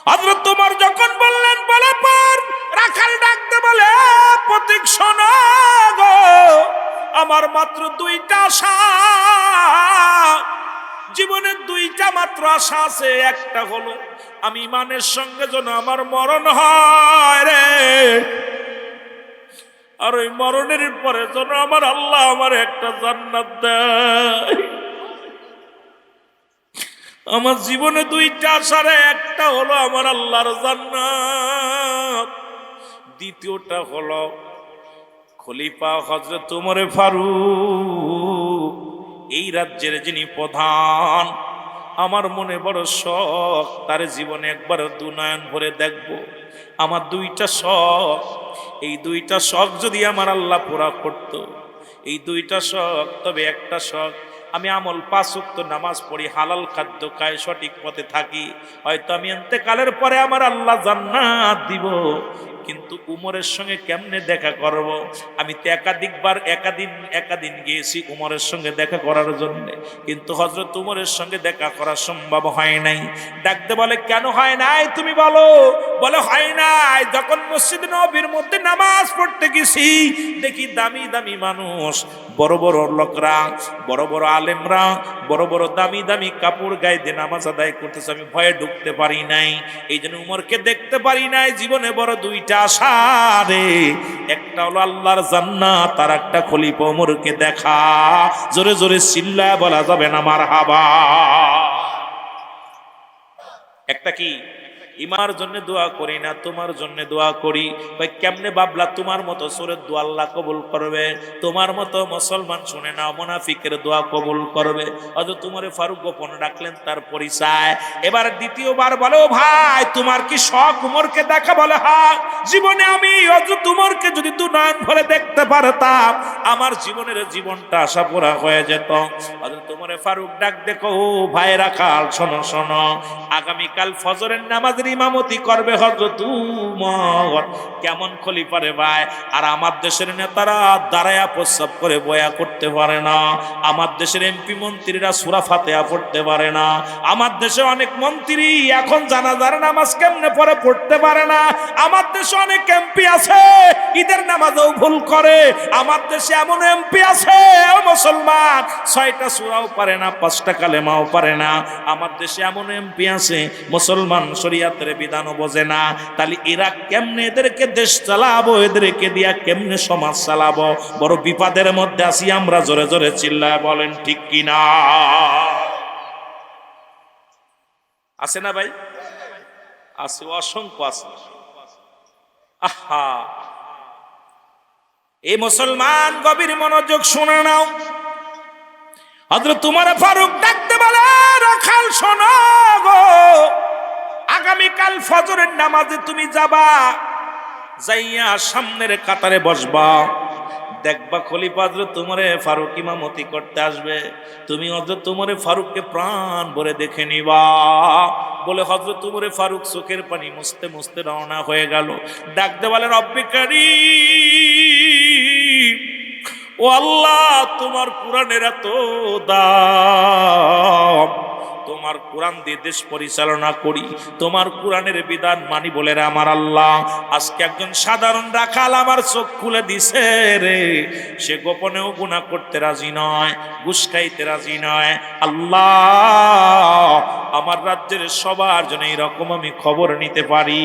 হযরত ওমর যখন বললেন, বলে পর রাখাল ডাকতে বলে, প্রতীক শোনো গো, আমার মাত্র 2টা আশা, জীবনে 2টা মাত্র আশা আছে। একটা হলো আমি ইমানের সঙ্গে যেন আমার মরণ হয় রে, আর ওই মরণের পরে যেন আমার আল্লাহ আমার একটা জান্নাত দেয়। আমার জীবনে 2টা আশার একটা হলো আমার আল্লাহর জান্নাত, দ্বিতীয়টা হলো খলিফা হযরত ওমর ফারুক, এই রাজ্যের যিনি প্রধান। আমার মনে বড় শখ, তার জীবনে একবার 2 নয়ন ভরে দেখব। আমার 2টা শখ, এই 2টা শখ যদি আমার আল্লাহ পুরা করত, এই 2টা শখ, তবে একটা শখ, আমি আমল 5 ওয়াক্ত নামাজ পড়ি, হালাল খাদ্য খাই, সঠিক পথে থাকি, হয়তো আমি ইন্তেকালের পরে আমার আল্লাহ জান্নাত দিব। কিন্তু উমরের সঙ্গে কেমনে দেখা করব? আমি তো একাদিন গিয়েছি উমরের সঙ্গে দেখা করার জন্য, কিন্তু হযরত উমরের সঙ্গে দেখা করা সম্ভব হয় নাই। ডাকতে বলে, কেন হয় নাই তুমি বলো? বলে, হয় নাই, যখন মসজিদ নববীর মধ্যে নামাজ পড়তে গেছি, দেখি দামি দামি মানুষ, বড় বড় লোকরা, বড় বড় আলেমরা, বড় বড় দামি দামি কাপড় গায়ে দিয়ে নামাজ আদায় করতেছে। আমি ভয়ে ঢুকতে পারি নাই, এই জন্য উমরকে দেখতে পারি নাই। জীবনে বড় 2টা আশা রে, একটা হলো আল্লাহর জান্নাত, আর একটা খলিফা ওমরকে দেখা। জোরে জোরে চিল্লায় বলা যাবে না মারহাবা? একটা কি? ইমার জন্য দোয়া করি না, তোমার জন্য দোয়া করি। ভাই কেমনে ভাবলা তোমার মতো সুরের দোয়া আল্লাহ কবুল করবে? তোমার মতো মুসলমান, শুনে নাও, মুনাফিকের দোয়া কবুল করবে। অথচ তোমারে ফারুক গোপন রাখলেন তার পরিচয়। এবার দ্বিতীয়বার বলো, ভাই তোমার কি শখ উমরকে দেখা? বলে, হ্যাঁ, জীবনে আমি অযথ উমরকে যদি 2 নয়ন ভরে দেখতে পারতাম, আমার জীবনটা আশা পুরা হয়ে যেত। অথচ তোমারে ফারুক ডাক দেখো, ভাই রাখাল শোনো শোনো, আগামীকাল ফজরের নামাজ ইমামতি করবে হযরত উমর। কেমন খলিফা রে ভাই! আর আমার দেশের নেতারা দাঁড়ায়া প্রস্রাব করে বয়া করতে পারে না, আমার দেশের এমপি মন্ত্রীরা সূরা ফাতিহা পড়তে পারে না, আমার দেশে অনেক মন্ত্রী এখন জানাজার নামাজ কেমনে পড়ে পড়তে পারে না, আমার দেশে অনেক এমপি আছে ঈদের নামাজও ভুল করে, আমার দেশে এমন এমপি আছে ও মুসলমান 6টা সূরাও পারে না, 5টা কালেমাও পারে না, আমার দেশে এমন এমপি আছে মুসলমান শরীয়তের বিধানও বোঝে না। তাহলে এরা কেমনে এদেরকে দেশ চালাবো? এদেরকে দিয়া কেমনে সমাজ চালাবো? বড় বিপদের মধ্যে আছি আমরা। জোরে জোরে চিল্লায় বলেন ঠিক কিনা? আছে না ভাই? আছে, অসংখ্য আছে। আহা, এই মুসলমান গভীর মনোযোগ শুনে নাও। হযরত উমর ফারুক ডাকতে বলে, রাখাল শোনো গো, আগামীকাল ফজরের নামাজে তুমি যাবা, যাইয়া সামনের কাতারে বসবা, দেখবা খলিফা হযরত উমর ফারুক ইমামতি করতে আসবে, তুমি হযরত উমর ফারুককে প্রাণ ভরে দেখে নিবা। বলে হযরত উমর ফারুক চোখের পানি মুছতে মুছতে রওনা হয়ে গেল। ডাকতে বলে, রব্বে কারীম, ও আল্লাহ, তোমার কোরআনের এত দাম, তোমার কোরআন দিয়ে দেশ পরিচালনা করি, তোমার কোরআনের বিধান মানি বলে রে আমার আল্লাহ, আজকে একজন সাধারণ রাখাল আমার চোখ খুলে দিছে রে, সে গোপনেও গুনাহ করতে রাজি নয়, ঘুষ খাইতে রাজি নয়। আল্লাহ, আমার রাজ্যের সবার জন্য এইরকম আমি খবর নিতে পারি,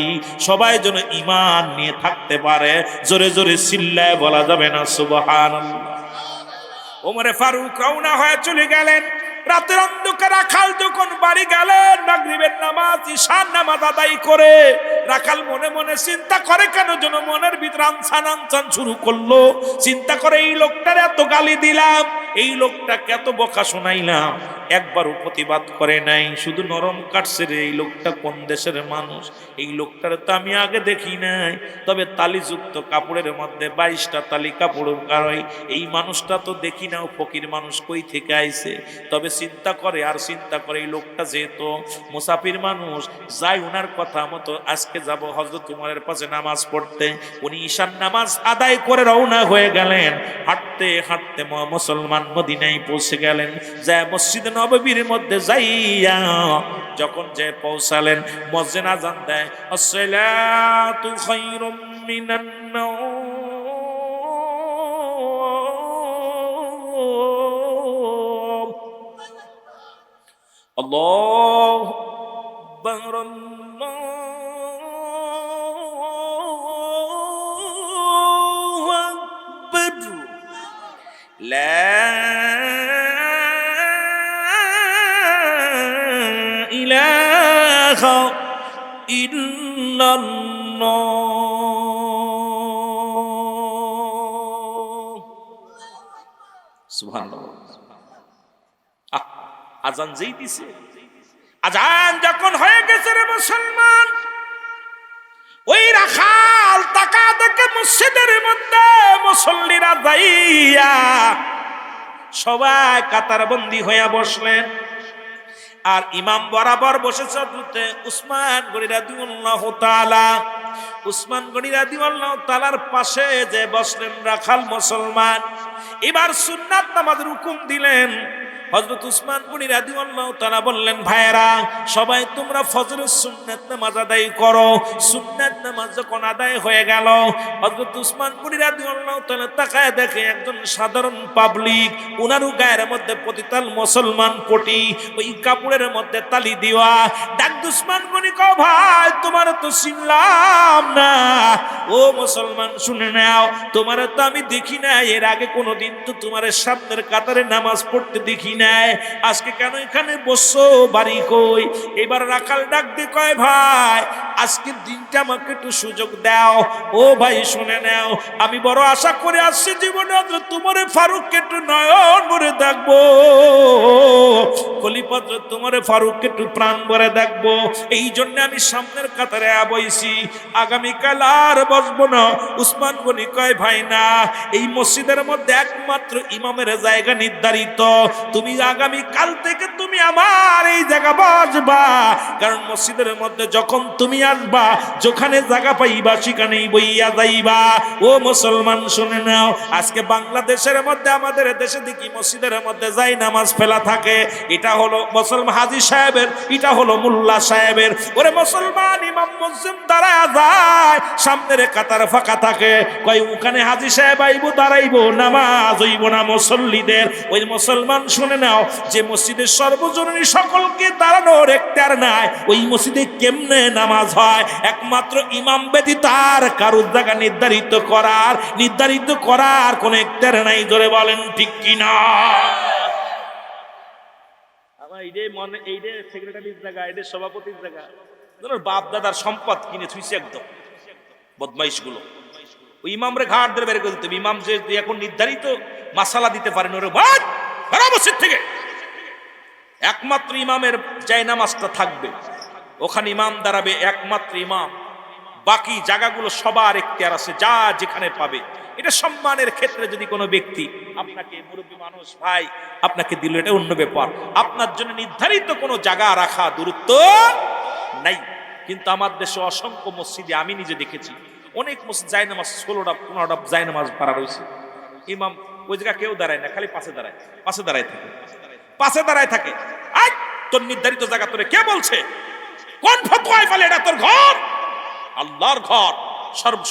সবাই যেন ঈমান নিয়ে থাকতে পারে। জোরে জোরে চিল্লায় বলা যাবে না সুবহানাল্লাহ। ওমরে ফারুক রওনা হয়ে চলে গেলেন। রাতের অন্ধকার রাখাল যখন বাড়ি গেলেন, মাগরিবের নামাজ ঈশার নামাজ আদায় করে রাখাল মনে মনে চিন্তা করে, কেন যেন মনের ভিতরে আনসান শুরু করলো। চিন্তা করে, এই লোকটার এত গালি দিলাম, এই লোকটাকে এত বকা শোনাইলাম, একবারও প্রতিবাদ করে নাই, শুধু নরম কাটছে রে। এই লোকটা কোন দেশের মানুষ? এই লোকটার তো আমি আগে দেখি নাই, তবে তালিযুক্ত কাপড়ের মধ্যে 22টা তালি কাপড় গাড়াই, এই মানুষটা তো দেখি না, ফকির মানুষ কই থেকে আইছে। তবে চিন্তা করে আর চিন্তা করে, এই লোকটা যেহেতু মুসাফির মানুষ, যাই উনার কথা মতো আজকে যাব হযরত উমরের পাশে নামাজ পড়তে। উনি ঈশার নামাজ আদায় করে রওনা হয়ে গেলেন। হাঁটতে হাঁটতে মুসলমান মদিনায় পৌঁছে গেলেন। যায় মসজিদে নববীর মধ্যে যাইয়া যখন যে পৌঁছালেন, মুয়াজ্জিন আযান দেয়, আসসালাতু খায়রুম মিনান নাওম, আল্লাহু আকবার, আল্লাহু আকবার, লা ইলাহা ইল্লাল্লাহ, সুবহানাল্লাহ। আজান যেই দিছে, আজান যখন হয়ে গেছে রে মুসলমান, ওই রাখাল তাকা দেখে মসজিদের মধ্যে মুসল্লিরা যাইয়া সবাই কাতারবন্দি হইয়া বসলেন। আর ইমাম বরাবর বসেছে হযরত উসমান গনি রাদিয়াল্লাহু তাআলা। উসমান গনি রাদিয়াল্লাহু তাআলার পাশে যে বসলেন রাখাল মুসলমান, এবার সুন্নাত নামাজের হুকুম দিলেন। হযরত উসমান গনি রাদিয়াল্লাহু তাআলা বললেন, ভাইরা সবাই তোমরা ফজরের সুন্নাত নামাজ আদায় করো। সুন্নাত নামাজ যখন আদায় হয়ে গেল, হযরত উসমান গনি রাদিয়াল্লাহু তাআলা তাকায় দেখে একজন সাধারণ পাবলিক, উনারও গায়ের মধ্যে প্রতিতাল মুসলমান পটি, ওই কাপড়ের মধ্যে তালি দেওয়া। ডাক উসমান গনি কও, ভাই তোমার তো চিনলাম না। ও মুসলমান শুনে নাও, তোমার তো আমি দেখি না, এর আগে কোনোদিন তো তোমার সামনের কাতারে নামাজ পড়তে দেখি নাই, আজকে কেন এখানে বসছো, বাড়ি কই? এবার রাখাল ডাক দিয়ে কয়, ভাই আজকের দিনটা আমাকে একটু সুযোগ দাও। ও ভাই শুনে নাও, আমি বড় আশা করে আসছি জীবনে হযরত উমর ফারুককে একটু নয়ন ভরে দেখবো, খলিফা হযরত উমর ফারুককে একটু প্রাণ ভরে দেখবো, এই জন্য আমি সামনের কাতারে বইছি, আগামীকাল আর বসবো না। উসমান গনি কয়, ভাই না, এই মসজিদের মধ্যে একমাত্র ইমামের জায়গা নির্ধারিত, তুমি আগামী কাল থেকে তুমি আমার এই জায়গা বসবা, কারণ মসজিদের মধ্যে যখন তুমি আসবা, যেখানে জায়গা পাইবা সেখানেই বইয়া যাইবা। ও মুসলমান শুনে নাও, আজকে বাংলাদেশের মধ্যে আমাদের দেশে দেখি মসজিদের মধ্যে যাই নামাজ ফেলা থাকে, এটা হলো মুসলমান হাজী সাহেবের, এটা হলো মোল্লা সাহেবের। ওরে মুসলমান, ইমাম মুয়াজ্জিন দাঁড়ায় যায়, সামনের কাতার ফাঁকা থাকে, কয় ওখানে হাজী সাহেব আইবো, দাঁড়াইবো, নামাজ হইব না মুসল্লিদের। ওই মুসলমান শুনে নাও, যে মসজিদের সর্বজনীন সকলকে দাঁড়ানোর এখতিয়ার নাই, ওই মসজিদে কেমনে নামাজ হয়? একমাত্র ইমাম ব্যতীত আর কারোর জায়গা নির্ধারিত করার কোন এখতিয়ার নাই। জোরে বলেন ঠিক কিনা? আমার এইটা সেক্রেটারির জায়গা, এটা সভাপতির জায়গা, বাপ দাদার সম্পদ কিনে থুইছে একদম। বদমাইশগুলো। ওই ইমামরে ঘাট ধরে বের করে দিতে হবে। ইমাম যে এখন নির্ধারিত মাসালা দিতে পারেন, ওরে বাদ বেরো মসজিদ থেকে। একমাত্র ইমামের জায়নামাজটা থাকবে, ওখানে ইমাম দাঁড়াবে একমাত্র ইমাম। বাকি জায়গাগুলো সবার এখতিয়ার আছে, যা যেখানে পাবে। এটা সম্মানের ক্ষেত্রে যদি কোনো ব্যক্তি আপনাকে, মুরব্বী মানুষ ভাই আপনাকে দিল, এটা অন্য ব্যাপার। আপনার জন্য নির্ধারিত কোনো জায়গা রাখা দূরত্ব নাই। কিন্তু আমার দেশে অসংখ্য মসজিদে আমি নিজে দেখেছি, অনেক মসজিদ জায়নামাজ 16টা 15টা জায়নামাজ পাড়া রয়েছে। ইমাম ওই জায়গা কেউ দাঁড়ায় না, খালি পাশে দাঁড়ায় থাকে। আই তোর নির্ধারিত জায়গা তোরে কে বলছে? কোন ফতোয়ায় ফেলে এটা তোর ঘর? আল্লাহর ঘর,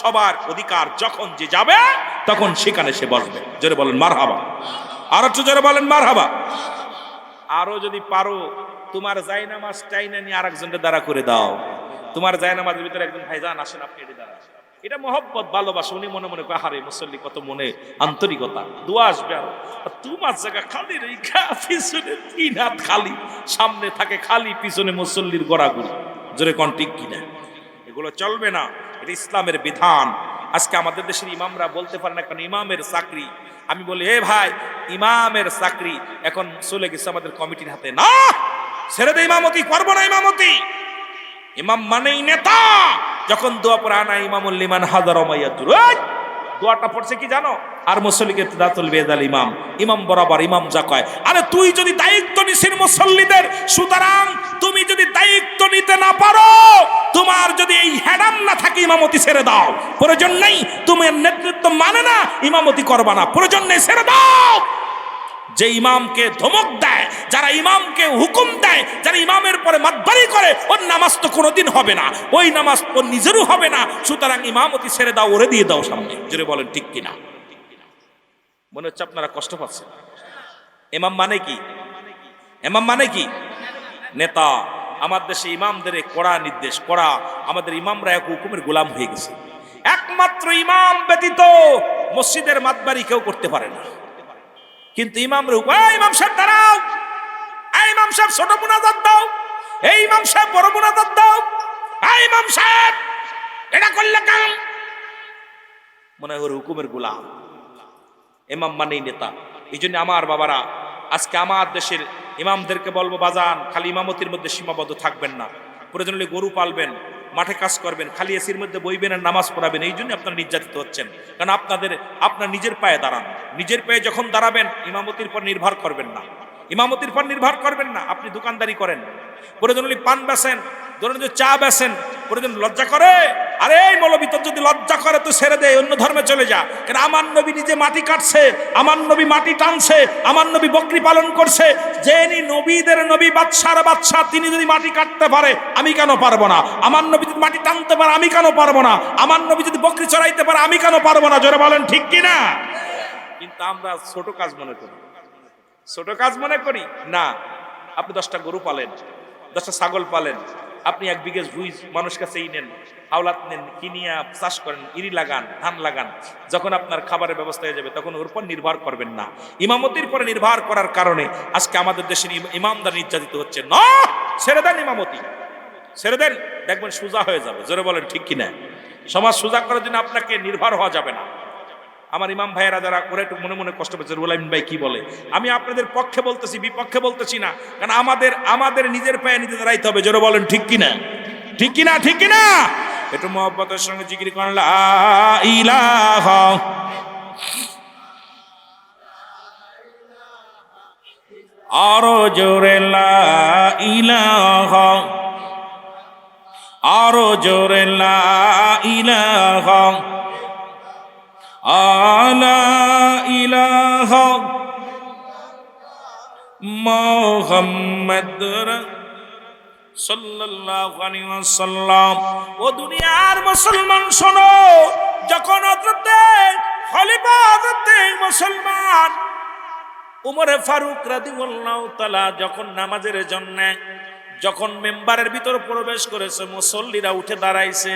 সবার অধিকার। যখন যে যাবে তখন সেখানে সে বসবে। জোরে বলেন মারহাবা। আর একটু জোরে বলেন মারহাবা। আরো যদি পারো তোমার জায়নামাজ টাইনা নিয়ে আরেকজনকে দাঁড়া করে দাও। তোমার জায়নামাজের ভিতরে একজন ভাইজান আসেন, আপনি এটি দাঁড়ান। এটা মহব্বত, ভালোবাসা। উনি মনে মনে কয় হারে মুসল্লি কত মনে আন্তরিকতা, দোয়া আসবে। আর তোমার জায়গা খালি রেখা, পিছনে 3 হাত খালি, সামনে থাকে খালি, পিছনে মুসল্লির গড়াগড়ি। জোরে কোন ঠিক কিনা? এগুলো চলবে না, এটা ইসলামের বিধান। আজকে আমাদের দেশের ইমামরা বলতে পারে না, কারণ ইমামের চাকরি। আমি বলি এ ভাই, ইমামের চাকরি এখন চলে গেছে আমাদের কমিটির হাতে। না, ছেড়ে দে ইমামতি, করবো না ইমামতি। ইমাম মানেই নেতা। যখন দোয়া পড়ে আনা ইমামুল লিমান হাজার মাইয়াতুর, দোয়াটা পড়ছে কি জানো? আর মুসল্লিকে দাতুল বেদাল ইমাম, ইমাম বরাবর ইমাম যা কয়। আরে তুই যদি দায়িত্ব নিছিস মুসল্লিদের, সুতরাং তুমি যদি দায়িত্ব নিতে না পারো, তোমার যদি এই হ্যাডাম না থাকে, ইমামতি ছেড়ে দাও। প্রয়োজন নেই, তোমার নেতৃত্ব মানে না, ইমামতি করবা না, প্রয়োজন নেই, ছেড়ে দাও। যে ইমামকে ধমক দেয়, যারা ইমামকে হুকুম দেয়, যারা ইমামের পরে মাতবারি করে, ওর নামাজ তো কোনোদিন হবে না, ওই নামাজ ওর নিজেরও হবে না। সুতরাং ইমামতি ছেড়ে দাও, ওরে দিয়ে দাও সামনে। জোরে বলেন ঠিক কিনা? মনে হচ্ছে আপনারা কষ্ট পাচ্ছেন। ইমাম মানে কি? ইমাম মানে কি? নেতা। আমার দেশে ইমামদের কড়া নির্দেশ, কড়া। আমাদের ইমামরা এক হুকুমের গোলাম হয়ে গেছে। একমাত্র ইমাম ব্যতীত মসজিদের মাতবারি কেউ করতে পারে না। কিন্তু ইমামরা, ইমাম সাহেব দাঁড়াও, এই ইমাম সাহেব ছোট মুনাজাত দাও, এই ইমাম সাহেব বড় মুনাজাত দাও, এই ইমাম সাহেব এটা করলে কাম। মনে হয় হুকুমের গোলাম। ইমাম মানেই নেতা। এই জন্য আমার বাবারা, আজকে আমার দেশের ইমামদেরকে বলবো, বাজান খালি ইমামতির মধ্যে সীমাবদ্ধ থাকবেন না। প্রয়োজন হলে গরু পালবেন, মাঠে কাজ করবেন, খালি এসির মধ্যে বইবেন আর নামাজ পড়াবেন। এই জন্য আপনারা নির্যাতিত হচ্ছেন। কারণ আপনার নিজের পায়ে দাঁড়ান। নিজের পায়ে যখন দাঁড়াবেন, ইমামতির পর নির্ভর করবেন না, ইমামতির পর নির্ভর করবেন না। আপনি দোকানদারি করেন, প্রয়োজন হলে পান বেচেন, ধরুন যে চা বেচেন, প্রয়োজন লজ্জা করে? আরে এই মৌলবী, তোর যদি লজ্জা করে তো ছেড়ে দে, অন্য ধর্মে চলে যা। কেন আমার নবী নিজে মাটি কাটছে, আমার নবী মাটি টানছে, আমার নবী বকরি পালন করছে। যিনি নবীদের নবী, বাদশার বাদশা, তিনি যদি মাটি কাটতে পারে, আমি কেন পারবো না? আমার নবী যদি মাটি টানতে পারে, আমি কেন পারবো না? আমার নবী যদি বকরি চড়াইতে পারে, আমি কেন পারবো না? জোরে বলেন ঠিক কিনা? কিন্তু আমরা ছোট কাজ মনে করি, ছোট কাজ মনে করি না। আপনি 10টা গরু পালেন, 10টা ছাগল পালেন, আপনি 1 বিঘে ভুঁই মানুষ কাছে নেন, হাওলাত নেন, কিনিয়া চাষ করেন, ইরি লাগান, ধান লাগান। যখন আপনার খাবারের ব্যবস্থা হয়ে যাবে, তখন ওর উপর নির্ভর করবেন না। ইমামতির পরে নির্ভর করার কারণে আজকে আমাদের দেশের ইমামদার নির্যাতিত হচ্ছে। না, ছেড়ে দেন ইমামতি, ছেড়ে দেন, দেখবেন সোজা হয়ে যাবে। জোরে বলেন ঠিক কিনা? সমাজ সোজা করার জন্য আপনাকে নির্ভর হওয়া যাবে না। আমার ইমাম ভাইয়েরা যারা করে একটু মনে মনে কষ্ট পেয়েছে, রুহুল আমিন ভাই কি বলে, আমি আপনাদের পক্ষে বলতেছি, বিপক্ষে বলতেছি না। কারণ আমাদের নিজের পায়ে নিজে দাঁড়াইতে হবে। জোরে বলেন ঠিক কিনা? ঠিক কিনা? ঠিক কিনা? একটু মহব্বতের সঙ্গে জিকির করেন, লা ইলাহা। আরো জোরে লা ইলাহা, আরো জোরে লা ইলাহা, আলা ইলাহা মুহাম্মদ সাল্লাল্লাহু আলাইহি ওয়াসাল্লাম। ও দুনিয়ার মুসলমান শোনো, যখন হযরতে খলিফা হযরতে মুসলমান উমর ফারুক রাদিয়াল্লাহু তাআলা যখন নামাজের জন্য যখন মেম্বারের ভিতর প্রবেশ করেছে মুসল্লিরা উঠে দাঁড়াইছে,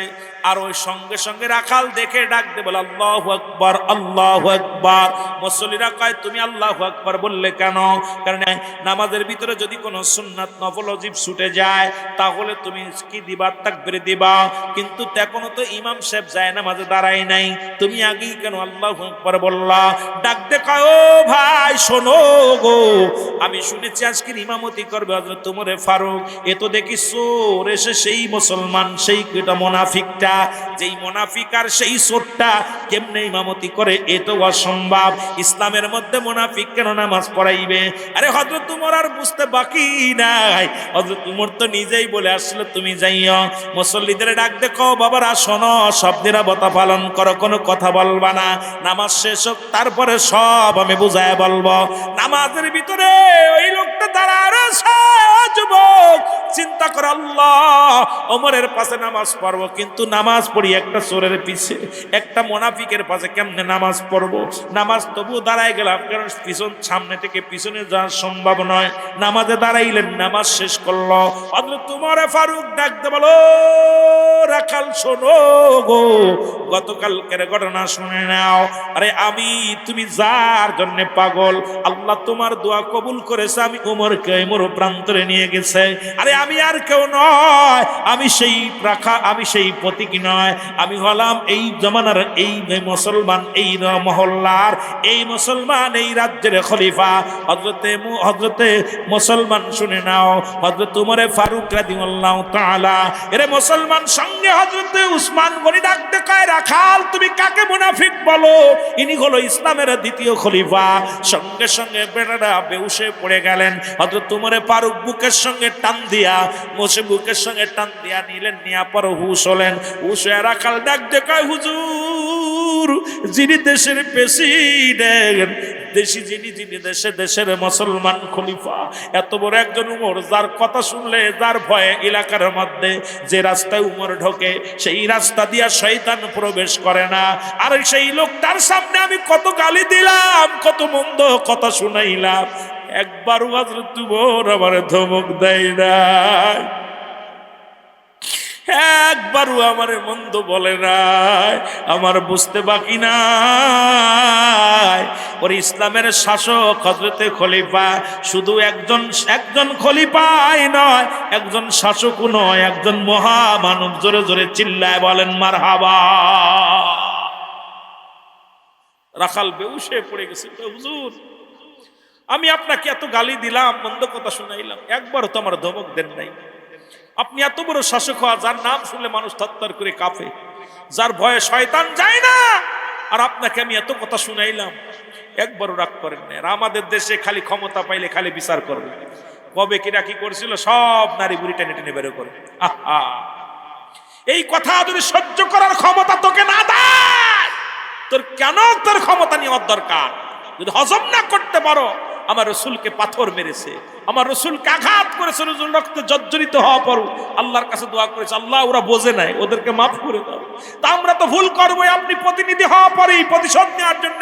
আর ওই সঙ্গে সঙ্গে রাখাল দেখে ডাক দে বলে আল্লাহু আকবার, আল্লাহু আকবার। মুসল্লিরা কয় তুমি আল্লাহু আকবার বললে কেন? কারণ নামাজের ভিতরে যদি কোনো সুন্নাত নফল ওয়াজিব ছুটে যায় তাহলে তুমি কি দিবা? তাকবীর দিবা। কিন্তু তখনও তো ইমাম সাহেব যায় নামাজে দাঁড়ায় নাই, তুমি আগেই কেন আল্লাহু আকবার বললা? ডাক দে কয় ও ভাই শোনো গো, আমি শুনেছি আজকের ইমামতি করবে হযরত ওমর ফারুক। এ তো দেখি চোর এসে সেই মুসলমান, সেই মুনাফিকটা, যেই মুনাফিক আর সেই চোরটা কেমনে ইমামতি করে? এ তো অসম্ভব। ইসলামের মধ্যে মুনাফিক কেন নামাজ পড়াইবে? আরে হযরত ওমর আর বুঝতে বাকি নাই, হযরত ওমর তো নিজেই বলে আসলে তুমি যাইও। মুসল্লিদের ডাক দেখো, বাবারা শোনো, সব নিরাপত্তা পালন করো, কোনো কথা বলবা না। নামাজ শেষ হোক তারপরে সব আমি বুঝায় বলবো। নামাজের ভিতরে ওই লোকটা দাঁড়ায় রয়েছে, যুবক চিন্তা করে আল্লাহ ওমরের পাশে নামাজ পড়বো, কিন্তু নামাজ পড়ি একটা চোরের পিছে, একটা মুনাফিকের পাশে কেমনে নামাজ পড়বো? নামাজ তবু দাঁড়ায় গেলাম, কারণ পিছন সামনে থেকে পিছনে যাওয়া সম্ভব নয়। নামাজে দাঁড়াইলেন, নামাজ শেষ করলো। হযরত ওমর ফারুক ডাকতে বলো রাখাল শোনো গো, গতকালকের ঘটনা শুনে নাও। আরে আমি তুমি যার জন্য পাগল, আল্লাহ তোমার দোয়া কবুল করেছে, আমি ওমরকে মরু প্রান্তরে নিয়ে গেছে। আরে আমি আর কেউ নয়, আমি সেই প্রতীকী নয়, আমি হলাম এই জমানার এই মুসলমান, এই মহল্লার এই মুসলমান, এই রাজ্যের খলিফা হযরতে মুসলমান শুনে নাও, হযরত ওমর ফারুক রাদিয়াল্লাহু তাআলা। এরে মুসলমান সঙ্গে হযরত উসমান গনি ডাকতে কয় রাখাল তুমি কাকে মুনাফিক বলো? ইনি হলো ইসলামের দ্বিতীয় খলিফা। সঙ্গে সঙ্গে বেটারা বেহুশে পড়ে গেলেন। হযরত ওমর ফারুক বুকের সঙ্গে টান দিয়া বুকের সঙ্গে টান দিয়া নিলেন, নিয়া পর হুশ হলেন। হুশ হয়ে রাখাল ডাক দেখায় হুজুর, যিনি দেশের প্রেসিডেন্ট, যিনি দেশের মুসলমান খলিফা, এত বড় একজন উমর, যার কথা শুনলে, যার ভয়ে এলাকার মধ্যে যে রাস্তায় উমর ঢোকে সেই রাস্তা দিয়া শয়তান প্রবেশ করে না। আর সেই লোকটার সামনে আমি কত গালি দিলাম, কত মন্দ কথা শুনাইলাম, একবারও হযরত ওমর আমার ধমক দেয় না, একবারও আমার মন্দ বলে নাই, আমার বুঝতে বাকি নাই। ওর ইসলামের শাসক হযরতে খলিফা শুধু একজন খলিফাই নয়, একজন শাসকও নয়, একজন মহামানব। জোরে জোরে চিল্লায় বলেন মারহাবা। রাখাল বেহুশে পড়ে গেছে, হুজুর আমি আপনাকে এত গালি দিলাম, মন্দ কথা শুনাইলাম, একবারও তো আমার ধমক দেন নাই। আপনি এত বড় শাসক হওয়া, যার নাম শুনলে মানুষ থরথর করে কাঁপে, যার ভয়ে শয়তান যায় না, আর আপনাকে আমি এত কথা শুনাইলাম, একবারও রাগ করেন না। আর আমাদের দেশে খালি ক্ষমতা পাইলে খালি বিচার করবে। কবে কিরা কি করছিল, সব নারী বুড়ি টেনে টেনে বের করে। আহা, এই কথা যদি সহ্য করার ক্ষমতা তোকে না দেয়, তোর কেন তোর ক্ষমতা নেওয়ার দরকার? যদি হজম না করতে পারো, আমার রসুলকে পাথর মেরেছে, আমার রসুলকে আঘাত করেছে, রসুল রক্তে জর্জরিত হওয়া পর আল্লাহর কাছে দোয়া করেছে, আল্লাহ ওরা বোঝে নাই, ওদেরকে মাফ করে দাও। তা আমরা তো ভুল করবোই। আপনি প্রতিনিধি হওয়া পরেই প্রতিশোধ নেওয়ার জন্য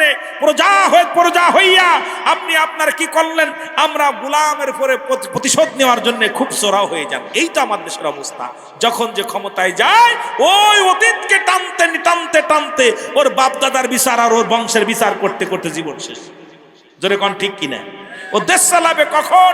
প্রজা হইয়া আপনি আপনার কি করলেন? আমরা গোলামের পরে প্রতিশোধ নেওয়ার জন্য খুব চড়াও হয়ে যান। এই তো আমার দেশের অবস্থা। যখন যে ক্ষমতায় যায়, ওই অতীতকে টানতে টানতে টানতে ওর বাপদাদার বিচার আর ওর বংশের বিচার করতে করতে জীবন শেষ। জোরে কোন ঠিক কিনা? ও দেশ চালাবে কখন?